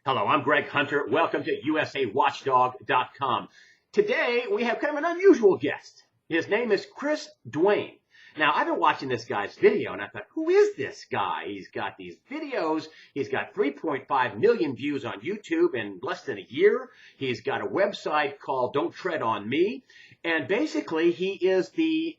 Hello, I'm Greg Hunter. Welcome to USAWatchdog.com. Today, we have kind of an unusual guest. His name is Duane. Now, I've been watching this guy's video, and I thought, who is this guy? He's got these videos. He's got 3.5 million views on YouTube in less than a year. He's got a website called Don't Tread on Me. And basically, he is the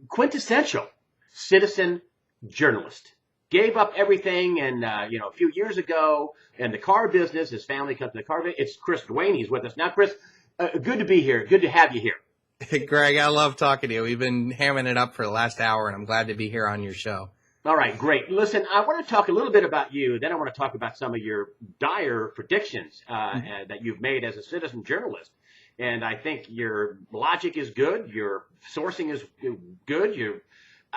quintessential citizen journalist. Gave up everything and, a few years ago in the car business. His family comes to the car business. It's Duane. He's with us now. Chris, good to be here. Good to have you here. Hey, Greg, I love talking to you. We've been hamming it up for the last hour, and I'm glad to be here on your show. All right, great. Listen, I want to talk a little bit about you. Then I want to talk about some of your dire predictions that you've made as a citizen journalist. And I think your logic is good. Your sourcing is good.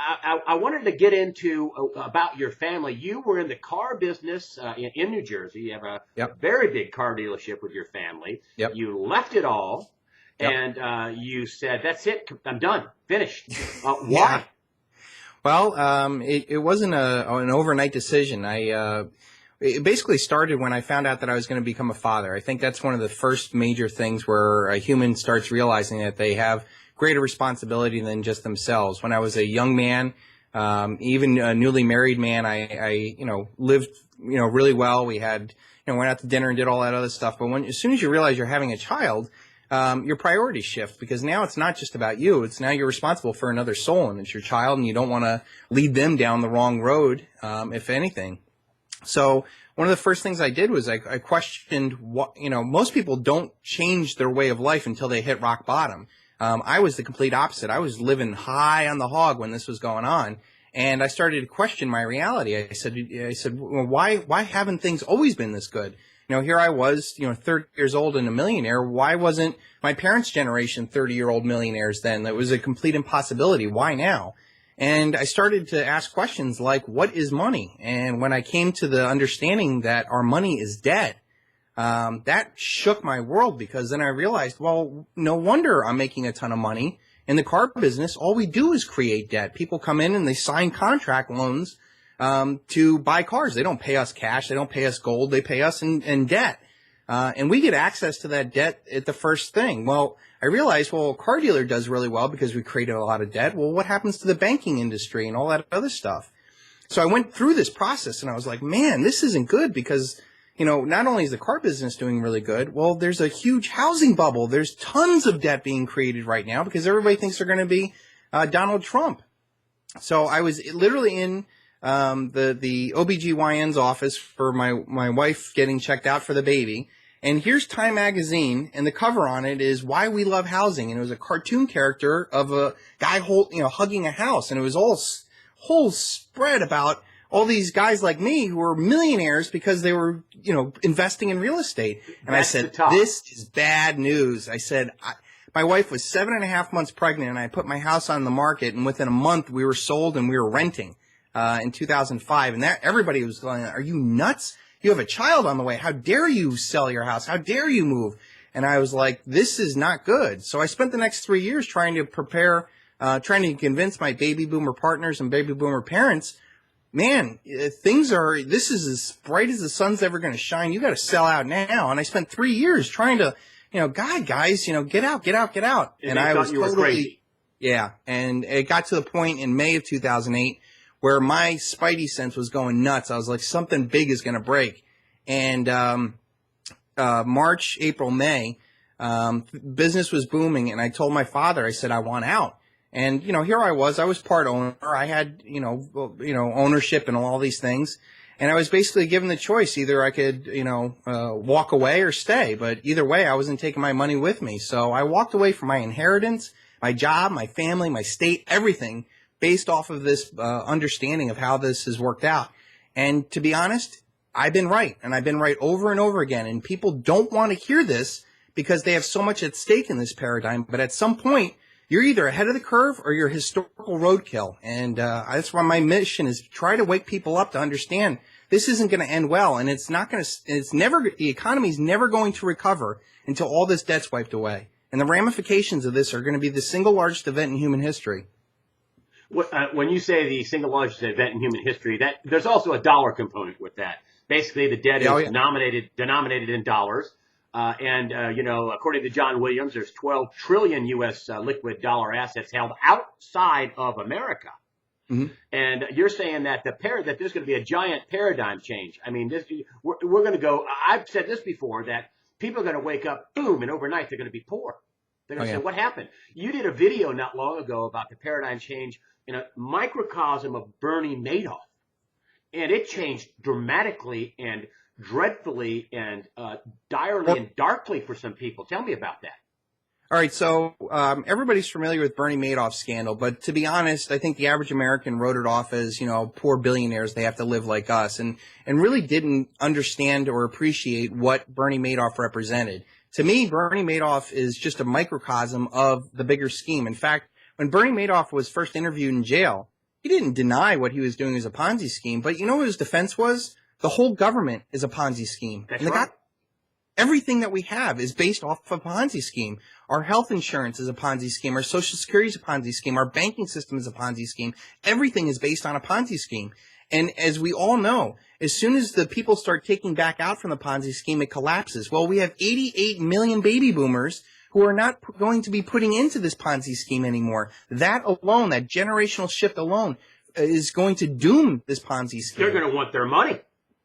I wanted to get into about your family. You were in the car business in New Jersey. You have a very big car dealership with your family. Yep. You left it all, and you said, that's it. I'm done. Finished. Why? Yeah. Well, it wasn't an overnight decision. It basically started when I found out that I was going to become a father. I think that's one of the first major things where a human starts realizing that they have greater responsibility than just themselves. When I was a young man, even a newly married man, I lived, really well. We had, went out to dinner and did all that other stuff. But as soon as you realize you're having a child, your priorities shift, because now it's not just about you. It's now you're responsible for another soul, and it's your child, and you don't want to lead them down the wrong road, if anything. So one of the first things I did was I questioned what, most people don't change their way of life until they hit rock bottom. I was the complete opposite. I was living high on the hog when this was going on, and I started to question my reality. I said, well, why haven't things always been this good? Here I was, 30 years old and a millionaire. Why wasn't my parents' generation 30-year-old millionaires then? That was a complete impossibility. Why now? And I started to ask questions like, what is money? And when I came to the understanding that our money is debt, that shook my world, because then I realized, well, no wonder I'm making a ton of money. In the car business, all we do is create debt. People come in and they sign contract loans to buy cars. They don't pay us cash. They don't pay us gold. They pay us in debt. And we get access to that debt at the first thing. Well, I realized, well, a car dealer does really well because we created a lot of debt. Well, what happens to the banking industry and all that other stuff? So I went through this process and I was like, man, this isn't good, because not only is the car business doing really good, well, there's a huge housing bubble. There's tons of debt being created right now because everybody thinks they're going to be Donald Trump. So I was literally in the OBGYN's office for my wife getting checked out for the baby. And here's Time magazine, and the cover on it is Why We Love Housing. And it was a cartoon character of a guy hugging a house. And it was whole spread about all these guys like me who were millionaires because they were, investing in real estate. And I said, this is bad news. I said, my wife was 7.5 months pregnant, and I put my house on the market, and within a month we were sold and we were renting in 2005. And everybody was going, are you nuts? You have a child on the way. How dare you sell your house? How dare you move? And I was like, this is not good. So I spent the next 3 years trying to convince my baby boomer partners and baby boomer parents, man, this is as bright as the sun's ever going to shine. You got to sell out now. And I spent 3 years trying to, guys, get out. And I was totally crazy. Yeah. And it got to the point in May of 2008 where my spidey sense was going nuts. I was like, something big is going to break. And March, April, May, business was booming. And I told my father, I said, I want out. And, here I was part owner. I had, ownership and all these things. And I was basically given the choice. Either I could, walk away or stay. But either way, I wasn't taking my money with me. So I walked away from my inheritance, my job, my family, my state, everything, based off of this understanding of how this has worked out. And to be honest, I've been right. And I've been right over and over again. And people don't want to hear this because they have so much at stake in this paradigm. But at some point, you're either ahead of the curve or you're historical roadkill. And that's why my mission is to try to wake people up to understand this isn't going to end well. And the economy's never going to recover until all this debt's wiped away. And the ramifications of this are going to be the single largest event in human history. When you say the single largest event in human history, that there's also a dollar component with that. Basically, the debt Oh, is yeah. denominated in dollars. According to John Williams, there's 12 trillion U.S. Liquid dollar assets held outside of America. Mm-hmm. And you're saying that that there's going to be a giant paradigm change. I mean, we're going to go. I've said this before, that people are going to wake up, boom, and overnight they're going to be poor. They're going to say, what happened? You did a video not long ago about the paradigm change in a microcosm of Bernie Madoff. And it changed dramatically and dreadfully and direly and darkly for some people. Tell me about that. All right, so everybody's familiar with Bernie Madoff's scandal, but to be honest, I think the average American wrote it off as, poor billionaires, they have to live like us, and really didn't understand or appreciate what Bernie Madoff represented. To me, Bernie Madoff is just a microcosm of the bigger scheme. In fact, when Bernie Madoff was first interviewed in jail, he didn't deny what he was doing as a Ponzi scheme, but you know what his defense was? The whole government is a Ponzi scheme. That's right. Everything that we have is based off of a Ponzi scheme. Our health insurance is a Ponzi scheme. Our Social Security is a Ponzi scheme. Our banking system is a Ponzi scheme. Everything is based on a Ponzi scheme. And as we all know, as soon as the people start taking back out from the Ponzi scheme, it collapses. Well, we have 88 million baby boomers who are not going to be putting into this Ponzi scheme anymore. That alone, that generational shift alone, is going to doom this Ponzi scheme. They're going to want their money.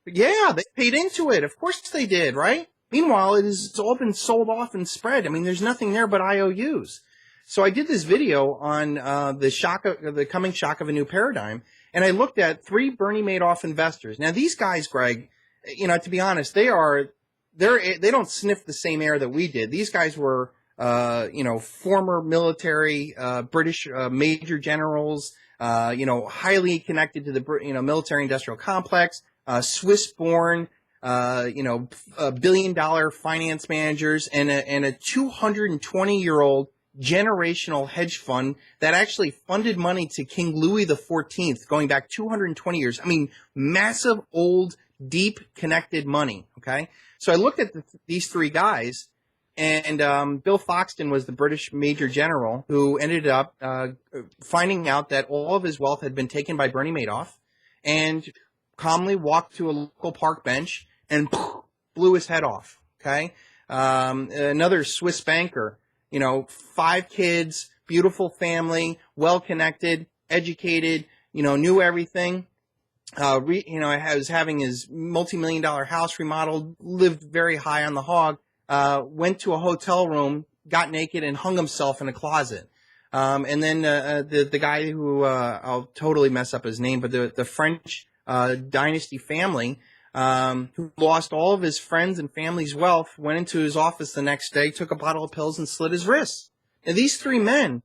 Yeah, they paid into it. Of course they did, right? Meanwhile, it's all been sold off and spread. I mean, there's nothing there but IOUs. So I did this video on the coming shock of a new paradigm, and I looked at 3 Bernie Madoff investors. Now, these guys, Greg, to be honest, they don't sniff the same air that we did. These guys were, former military, British major generals, highly connected to the military-industrial complex, Swiss-born. Billion-dollar finance managers and a 220-year-old generational hedge fund that actually funded money to King Louis XIV going back 220 years. I mean, massive, old, deep, connected money, okay? So I looked at these 3 guys, and Bill Foxton was the British major general who ended up finding out that all of his wealth had been taken by Bernie Madoff, and calmly walked to a local park bench and blew his head off, okay? Another Swiss banker, 5 kids, beautiful family, well-connected, educated, knew everything. Was having his multi-million-dollar house remodeled, lived very high on the hog, went to a hotel room, got naked, and hung himself in a closet. And then the guy who I'll totally mess up his name, but the French dynasty family, who lost all of his friends and family's wealth, went into his office the next day, took a bottle of pills, and slit his wrists. Now, these 3 men,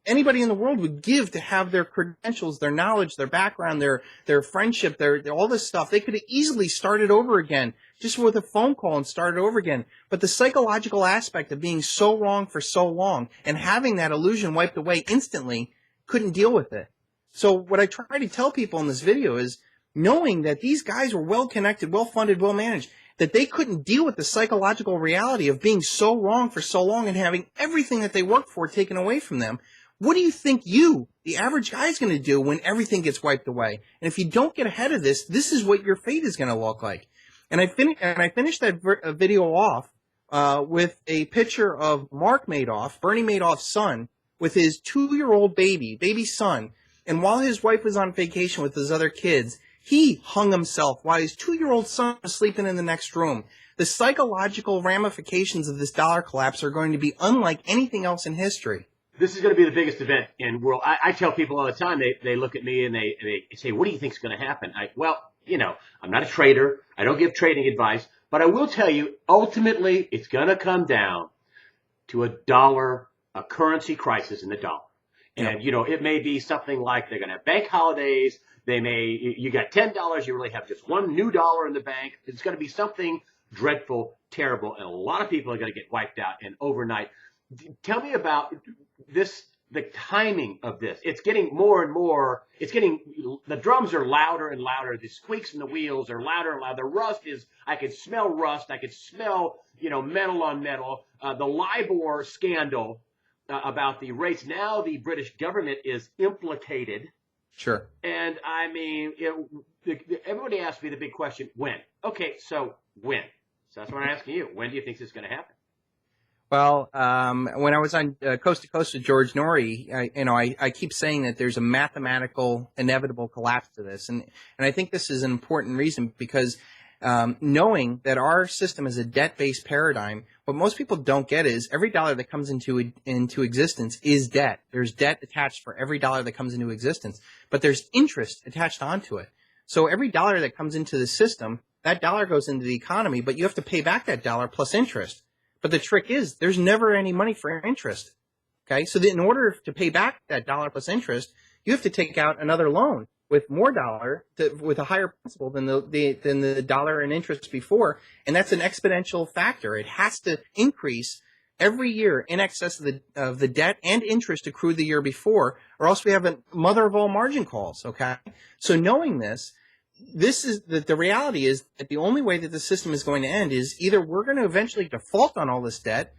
anybody in the world would give to have their credentials, their knowledge, their background, their friendship, their all this stuff. They could have easily started over again, just with a phone call and started over again. But the psychological aspect of being so wrong for so long and having that illusion wiped away instantly, couldn't deal with it. So what I try to tell people in this video is, knowing that these guys were well-connected, well-funded, well-managed, that they couldn't deal with the psychological reality of being so wrong for so long and having everything that they worked for taken away from them. What do you think the average guy, is going to do when everything gets wiped away? And if you don't get ahead of this, this is what your fate is going to look like. And I finished that video off with a picture of Mark Madoff, Bernie Madoff's son, with his 2-year-old baby son. And while his wife was on vacation with his other kids, he hung himself while his 2-year-old son was sleeping in the next room. The psychological ramifications of this dollar collapse are going to be unlike anything else in history. This is going to be the biggest event in the world. I tell people all the time, they look at me and they say, what do you think is going to happen? I'm not a trader. I don't give trading advice. But I will tell you, ultimately, it's going to come down to a currency crisis in the dollar. And, it may be something like they're going to have bank holidays. You got $10, you really have just one new dollar in the bank. It's going to be something dreadful, terrible, and a lot of people are going to get wiped out and overnight. Tell me about the timing of this. It's getting more and more, the drums are louder and louder. The squeaks in the wheels are louder and louder. I could smell rust. I could smell, metal on metal. The LIBOR scandal about the rates. Now the British government is implicated Sure. And I mean, everybody asks me the big question, when? Okay, so when? So that's what I'm asking you. When do you think this is going to happen? Well, when I was on Coast to Coast with George Norrie, I keep saying that there's a mathematical, inevitable collapse to this, and I think this is an important reason because knowing that our system is a debt-based paradigm, what most people don't get is every dollar that comes into existence is debt. There's debt attached for every dollar that comes into existence, but there's interest attached onto it. So every dollar that comes into the system, that dollar goes into the economy, but you have to pay back that dollar plus interest. But the trick is there's never any money for interest. Okay. So that in order to pay back that dollar plus interest, you have to take out another loan with more dollar with a higher principal than the dollar in interest before. And that's an exponential factor. It has to increase every year in excess of the debt and interest accrued the year before, or else we have a mother of all margin calls. Okay. So knowing this is the reality is that the only way that the system is going to end is either we're going to eventually default on all this debt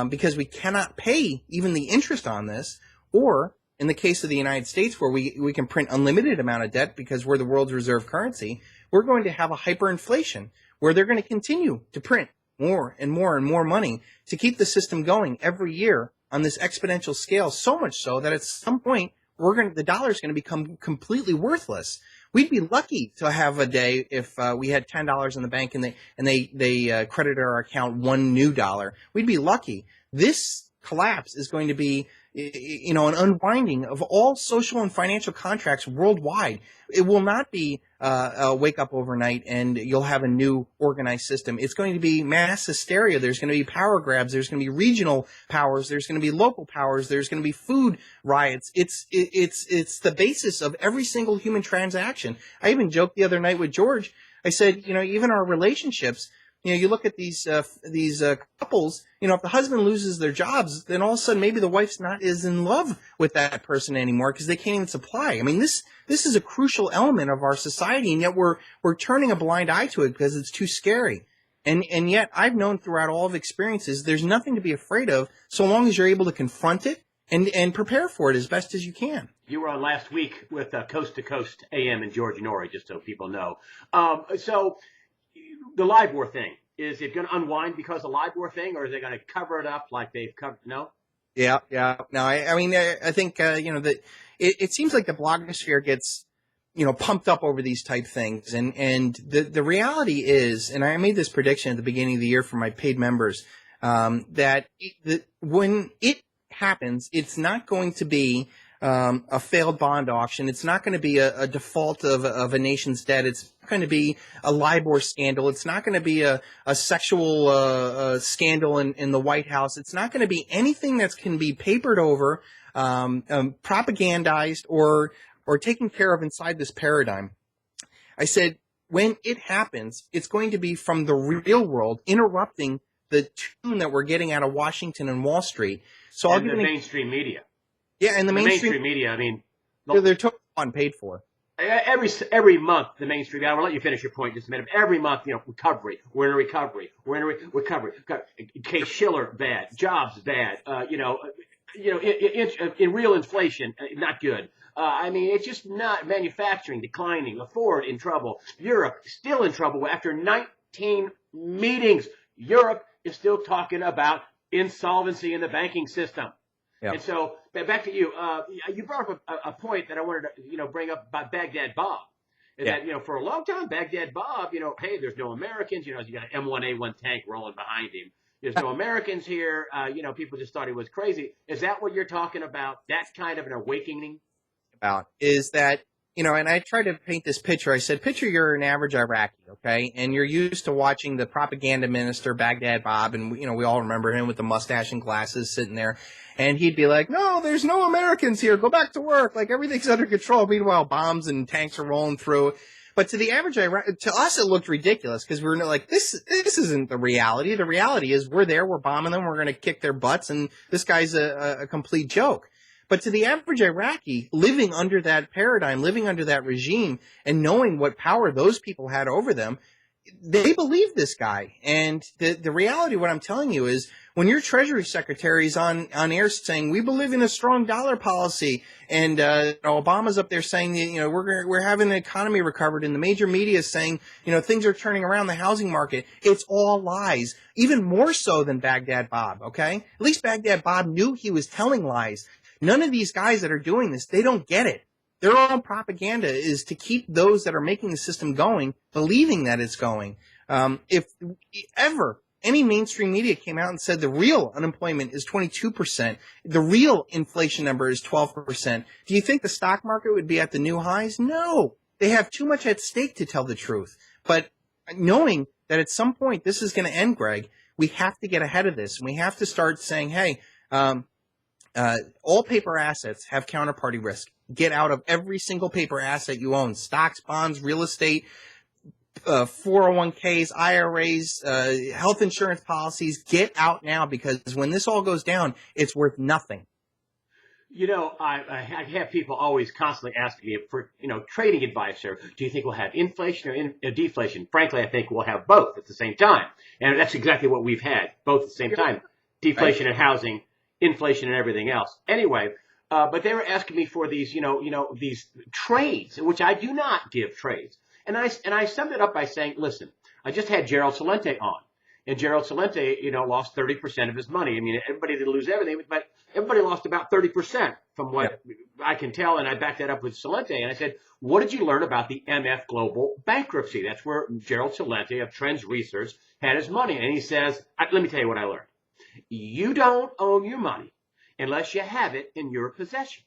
because we cannot pay even the interest on this, or in the case of the United States where we can print unlimited amount of debt because we're the world's reserve currency, we're going to have a hyperinflation where they're going to continue to print more and more and more money to keep the system going every year on this exponential scale, so much so that at some point the dollar is going to become completely worthless. We'd be lucky to have a day if we had $10 in the bank and they credited our account one new dollar. We'd be lucky. This collapse is going to be, an unwinding of all social and financial contracts worldwide. It will not be wake up overnight and you'll have a new organized system. It's going to be mass hysteria. There's going to be power grabs. There's going to be regional powers. There's going to be local powers. There's going to be food riots. It's the basis of every single human transaction. I even joked the other night with George. I said, even our relationships, you look at these couples, if the husband loses their jobs, then all of a sudden maybe the wife's not as in love with that person anymore because they can't even supply. I mean, this is a crucial element of our society, and yet we're turning a blind eye to it because it's too scary. And yet I've known throughout all of experiences, there's nothing to be afraid of so long as you're able to confront it and prepare for it as best as you can. You were on last week with Coast to Coast AM and George Norrie, just so people know. So the LIBOR thing, is it going to unwind because of the LIBOR thing, or is it going to cover it up like they've covered? No? Yeah. No, I mean, I think, that it seems like the blogosphere gets, pumped up over these type things. And the reality is, and I made this prediction at the beginning of the year for my paid members, that when it happens, it's not going to be a failed bond auction. It's not going to be a default of a nation's debt. It's not going to be a LIBOR scandal. It's not going to be a sexual scandal in the White House. It's not going to be anything that can be papered over, propagandized, or taken care of inside this paradigm. I said, when it happens, it's going to be from the real world interrupting the tune that we're getting out of Washington and Wall Street. So and the mainstream media. Yeah, and the mainstream media, I mean, they're totally unpaid for. Every month, the mainstream. I will let you finish your point in just a minute. Every month, recovery. We're in a recovery. We're in a recovery. Case Schiller, bad. Jobs, bad. In real inflation, not good. I mean, it's just not manufacturing declining. Ford in trouble. Europe still in trouble after 19 meetings. Europe is still talking about insolvency in the banking system. Yep. And so back to you. You brought up a point that I wanted to bring up about Baghdad Bob. Is that for a long time Baghdad Bob, hey, there's no Americans. You got an M1A1 tank rolling behind him. There's no Americans here. People just thought he was crazy. Is that what you're talking about? That kind of an awakening? About is that and I tried to paint this picture. I said, picture you're an average Iraqi, okay, and you're used to watching the propaganda minister Baghdad Bob, and we all remember him with the mustache and glasses sitting there. And he'd be like, no, there's no Americans here. Go back to work. Like, everything's under control. Meanwhile, bombs and tanks are rolling through. But to the average Iraqi, to us, it looked ridiculous because we were like, this isn't the reality. The reality is we're there. We're bombing them. We're going to kick their butts. And this guy's a complete joke. But to the average Iraqi, living under that paradigm, living under that regime, and knowing what power those people had over them, they believe this guy. And the reality of what I'm telling you is when your Treasury Secretary is on air saying, we believe in a strong dollar policy, and Obama's up there saying, we're having an economy recovered, and the major media is saying, things are turning around the housing market. It's all lies, even more so than Baghdad Bob, okay? At least Baghdad Bob knew he was telling lies. None of these guys that are doing this, they don't get it. Their own propaganda is to keep those that are making the system going, believing that it's going. If ever any mainstream media came out and said the real unemployment is 22%, the real inflation number is 12%, do you think the stock market would be at the new highs? No. They have too much at stake to tell the truth. But knowing that at some point this is going to end, Greg, we have to get ahead of this. And we have to start saying, hey, all paper assets have counterparty risk. Get out of every single paper asset you own. Stocks, bonds, real estate, 401ks, IRAs, health insurance policies. Get out now, because when this all goes down, it's worth nothing. I have people always constantly asking me for, trading advice, or do you think we'll have inflation or deflation? Frankly, I think we'll have both at the same time. And that's exactly what we've had, both at the same time. Deflation in housing, inflation and everything else. Anyway, but they were asking me for these, these trades, which I do not give trades. And I summed it up by saying, listen, I just had Gerald Celente on, and Gerald Celente, lost 30% of his money. I mean, everybody didn't lose everything, but everybody lost about 30% from what I can tell. And I backed that up with Celente. And I said, what did you learn about the MF Global bankruptcy? That's where Gerald Celente of Trends Research had his money. And he says, let me tell you what I learned. You don't own your money unless you have it in your possession.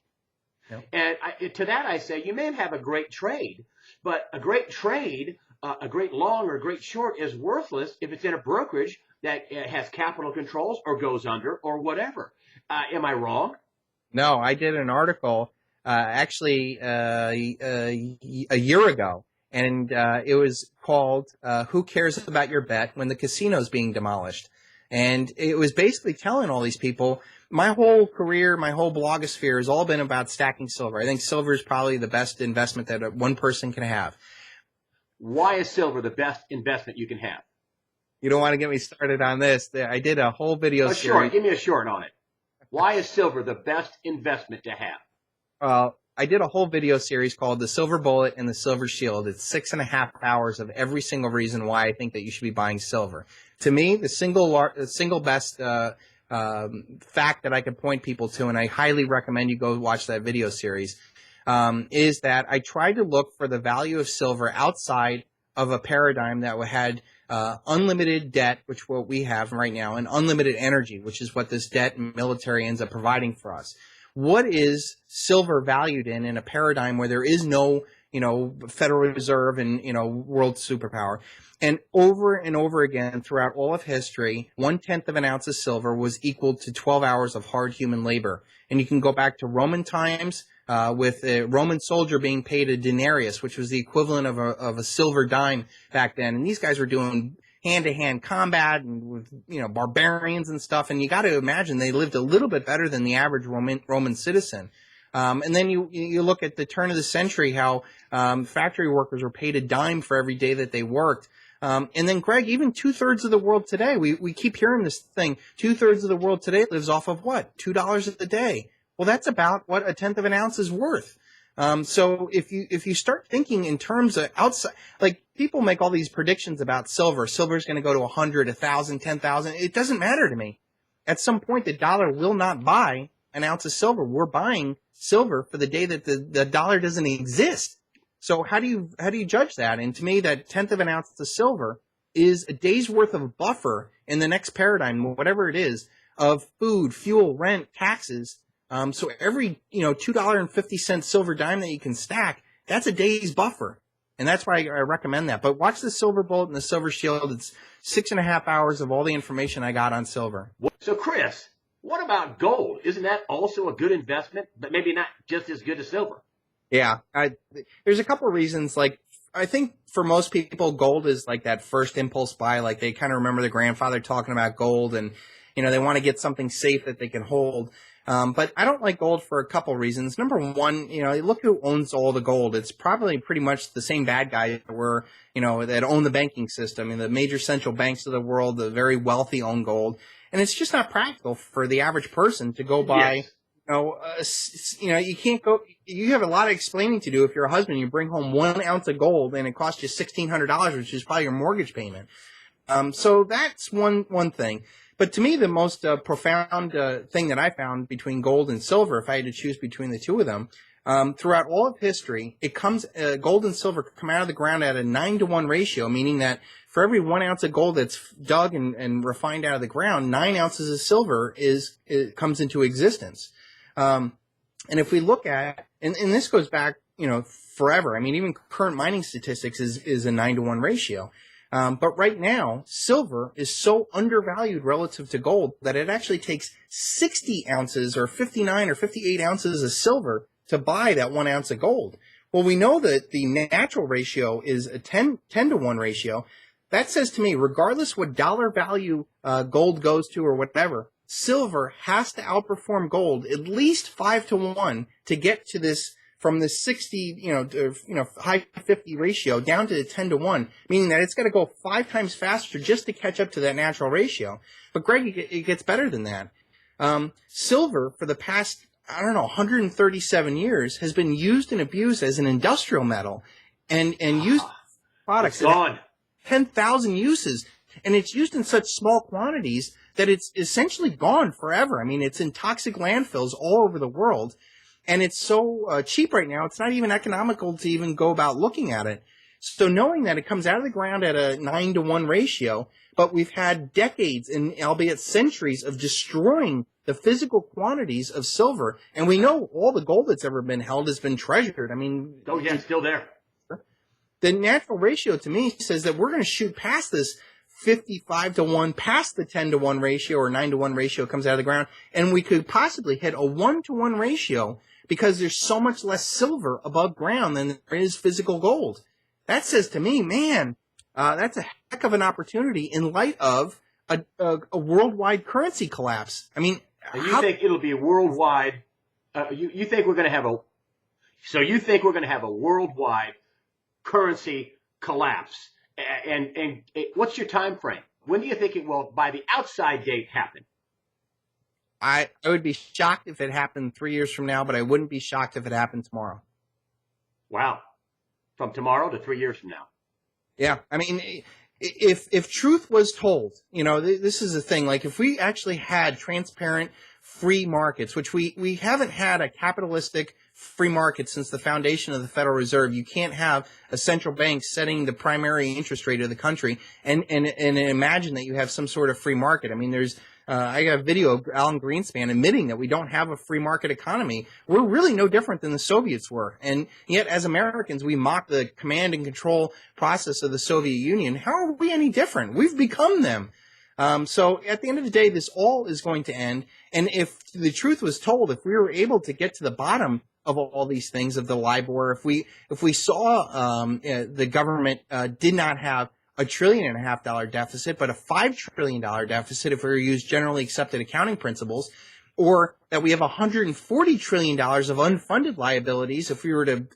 Yep. And to that I say, you may have a great trade, but a great trade, a great long or a great short is worthless if it's in a brokerage that has capital controls or goes under or whatever. Am I wrong? No, I did an article actually a year ago, and it was called Who Cares About Your Bet When the Casino's Being Demolished? And it was basically telling all these people, my whole career, my whole blogosphere has all been about stacking silver. I think silver is probably the best investment that one person can have. Why is silver the best investment you can have? You don't want to get me started on this. I did a whole video series. Short. Give me a short on it. Why is silver the best investment to have? I did a whole video series called The Silver Bullet and the Silver Shield. It's 6.5 hours of every single reason why I think that you should be buying silver. To me, the single best fact that I could point people to, and I highly recommend you go watch that video series, is that I tried to look for the value of silver outside of a paradigm that had unlimited debt, which what we have right now, and unlimited energy, which is what this debt and military ends up providing for us. What is silver valued in a paradigm where there is no, Federal Reserve and, world superpower? And over again throughout all of history, 1/10 of an ounce of silver was equal to 12 hours of hard human labor. And you can go back to Roman times with a Roman soldier being paid a denarius, which was the equivalent of a silver dime back then. And these guys were doing hand-to-hand combat and with, barbarians and stuff. And you got to imagine they lived a little bit better than the average Roman citizen. And then you look at the turn of the century, how factory workers were paid a dime for every day that they worked. And then, Greg, even 2/3 of the world today, we keep hearing this thing, 2/3 of the world today lives off of what? $2 a day. Well, that's about what 1/10 of an ounce is worth. So if you start thinking in terms of outside, like people make all these predictions about silver. Silver's going to go to 100, 1,000, 10,000. It doesn't matter to me. At some point, the dollar will not buy an ounce of silver. We're buying silver for the day that the dollar doesn't exist. So how do you judge that? And to me, that 1/10 of an ounce of silver is a day's worth of buffer in the next paradigm, whatever it is, of food, fuel, rent, taxes. So every, $2.50 silver dime that you can stack, that's a day's buffer. And that's why I recommend that. But watch the Silver Bullet and the Silver Shield. It's 6.5 hours of all the information I got on silver. So Chris, what about gold? Isn't that also a good investment, but maybe not just as good as silver? Yeah. There's a couple of reasons. Like, I think for most people, gold is like that first impulse buy. Like they kind of remember their grandfather talking about gold and, they want to get something safe that they can hold. But I don't like gold for a couple reasons. Number one, look who owns all the gold. It's probably pretty much the same bad guys that own the banking system and the major central banks of the world, the very wealthy own gold. And it's just not practical for the average person to go buy, you can't go, you have a lot of explaining to do if you're a husband, you bring home 1 ounce of gold and it costs you $1,600, which is probably your mortgage payment. So that's one thing. But to me, the most profound thing that I found between gold and silver, if I had to choose between the two of them, throughout all of history, gold and silver come out of the ground at a 9-to-1 ratio, meaning that for every 1 ounce of gold that's dug and refined out of the ground, 9 ounces of silver comes into existence. And if we look at, and this goes back, forever. I mean, even current mining statistics is a 9-to-1 ratio. But right now, silver is so undervalued relative to gold that it actually takes 60 ounces or 59 or 58 ounces of silver to buy that 1 ounce of gold. Well, we know that the natural ratio is a 10-to-1 ratio. That says to me, regardless what dollar value gold goes to or whatever, silver has to outperform gold at least 5-to-1 to get to this, from the 60, high 50 ratio down to the 10-to-1, meaning that it's got to go 5 times faster just to catch up to that natural ratio. But Greg, it gets better than that. Silver for the past, 137 years has been used and abused as an industrial metal and used products. It's gone. 10,000 uses. And it's used in such small quantities that it's essentially gone forever. I mean, it's in toxic landfills all over the world. And it's so cheap right now, it's not even economical to even go about looking at it. So knowing that it comes out of the ground at a 9-to-1 ratio, but we've had decades and albeit centuries of destroying the physical quantities of silver, and we know all the gold that's ever been held has been treasured. I mean, it's still there. The natural ratio to me says that we're going to shoot past this 55-to-1, past the 10-to-1 ratio or 9-to-1 ratio comes out of the ground, and we could possibly hit a 1-to-1 ratio because there's so much less silver above ground than there is physical gold. That says to me, man, that's a heck of an opportunity in light of a worldwide currency collapse. I mean, you think it'll be worldwide? You think we're going to have a worldwide currency collapse? And what's your time frame? When do you think it will, by the outside date, happen? I would be shocked if it happened 3 years from now, but I wouldn't be shocked if it happened tomorrow. Wow. From tomorrow to 3 years from now. Yeah. I mean, if truth was told, this is the thing, like if we actually had transparent free markets, which we haven't had a capitalistic free market since the foundation of the Federal Reserve. You can't have a central bank setting the primary interest rate of the country and imagine that you have some sort of free market. I mean, I got a video of Alan Greenspan admitting that we don't have a free market economy. We're really no different than the Soviets were. And yet, as Americans, we mock the command and control process of the Soviet Union. How are we any different? We've become them. So at the end of the day, this all is going to end. And if the truth was told, if we were able to get to the bottom of all these things, of the LIBOR, if we saw the government did not have $1.5 trillion deficit, but a $5 trillion deficit if we were to use generally accepted accounting principles, or that we have $140 trillion of unfunded liabilities if we were to,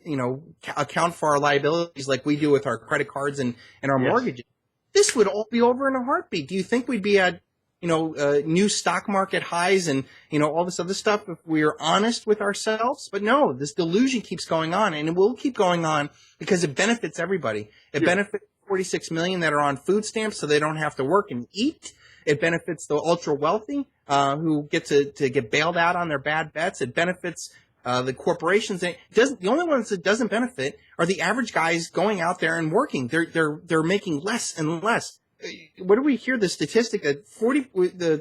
account for our liabilities like we do with our credit cards and our mortgages. This would all be over in a heartbeat. Do you think we'd be at, new stock market highs and, all this other stuff if we are honest with ourselves? But no, this delusion keeps going on, and it will keep going on because it benefits everybody. It benefits 46 million that are on food stamps so they don't have to work and eat. It benefits the ultra wealthy who get to get bailed out on their bad bets. It benefits the corporations. The only ones that doesn't benefit are the average guys going out there and working. They're making less and less. What do we hear? The statistic that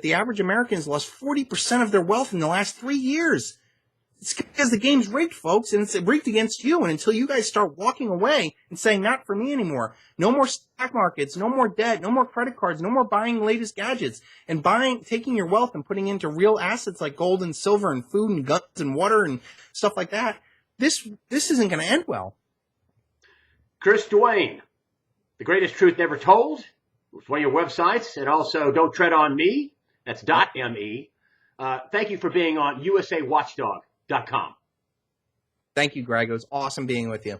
the average Americans lost 40% of their wealth in the last 3 years. It's because the game's rigged, folks, and it's rigged against you. And until you guys start walking away and saying, not for me anymore, no more stock markets, no more debt, no more credit cards, no more buying the latest gadgets, and taking your wealth and putting into real assets like gold and silver and food and guns and water and stuff like that, this isn't going to end well. Chris Duane, The Greatest Truth Never Told. It's one of your websites. And also Don't Tread on Me. That's .me. Thank you for being on USAWatchdog.com. Thank you, Greg. It was awesome being with you.